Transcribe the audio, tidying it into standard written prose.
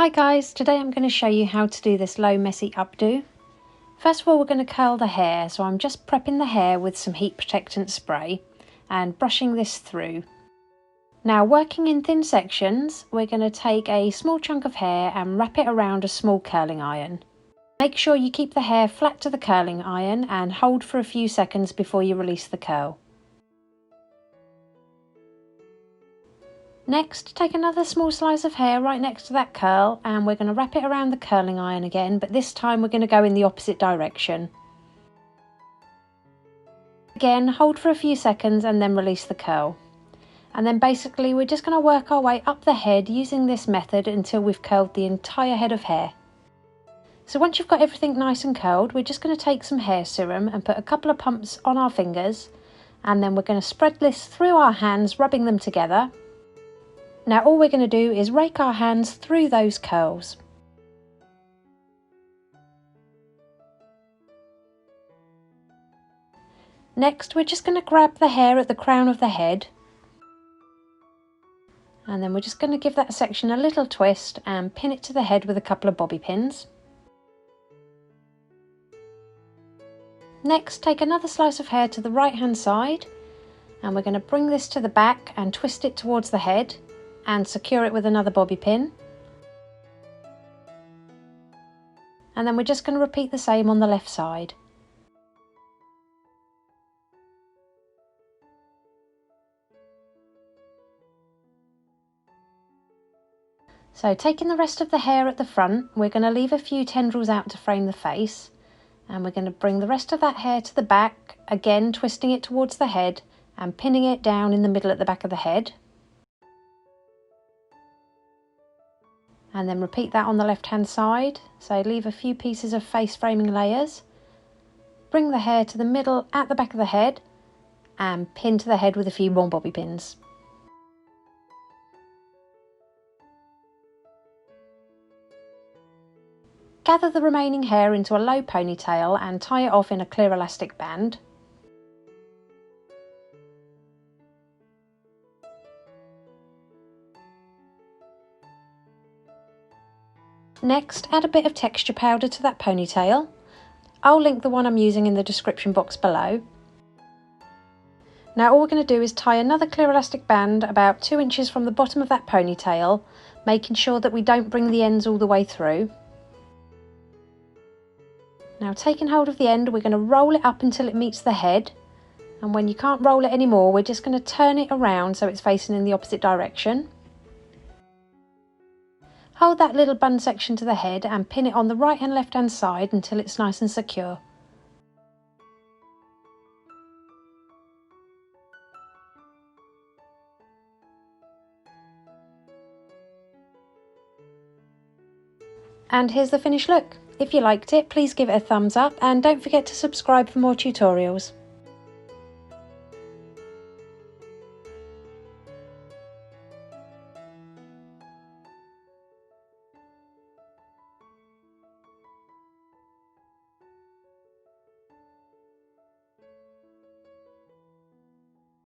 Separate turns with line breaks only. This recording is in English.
Hi guys, today I'm going to show you how to do this low messy updo. First of all, we're going to curl the hair, so I'm just prepping the hair with some heat protectant spray and brushing this through. Now, working in thin sections, we're going to take a small chunk of hair and wrap it around a small curling iron. Make sure you keep the hair flat to the curling iron and hold for a few seconds before you release the curl. Next, take another small slice of hair right next to that curl and we're going to wrap it around the curling iron again, but this time we're going to go in the opposite direction. Again, hold for a few seconds and then release the curl. And then basically we're just going to work our way up the head using this method until we've curled the entire head of hair. So once you've got everything nice and curled, we're just going to take some hair serum and put a couple of pumps on our fingers, and then we're going to spread this through our hands, rubbing them together. Now all we're going to do is rake our hands through those curls. Next, we're just going to grab the hair at the crown of the head, and then we're just going to give that section a little twist and pin it to the head with a couple of bobby pins. Next, take another slice of hair to the right hand side, and we're going to bring this to the back and twist it towards the head and secure it with another bobby pin. And then we're just going to repeat the same on the left side. So taking the rest of the hair at the front, we're going to leave a few tendrils out to frame the face, and we're going to bring the rest of that hair to the back, again twisting it towards the head and pinning it down in the middle at the back of the head. And then repeat that on the left hand side, so leave a few pieces of face framing layers, bring the hair to the middle at the back of the head and pin to the head with a few more bobby pins. Gather the remaining hair into a low ponytail and tie it off in a clear elastic band. Next, add a bit of texture powder to that ponytail. I'll link the one I'm using in the description box below. Now all we're going to do is tie another clear elastic band about 2 inches from the bottom of that ponytail, making sure that we don't bring the ends all the way through. Now taking hold of the end, we're going to roll it up until it meets the head, and when you can't roll it anymore, we're just going to turn it around so it's facing in the opposite direction. Hold that little bun section to the head and pin it on the right and left hand side until it's nice and secure. And here's the finished look. If you liked it, please give it a thumbs up and don't forget to subscribe for more tutorials.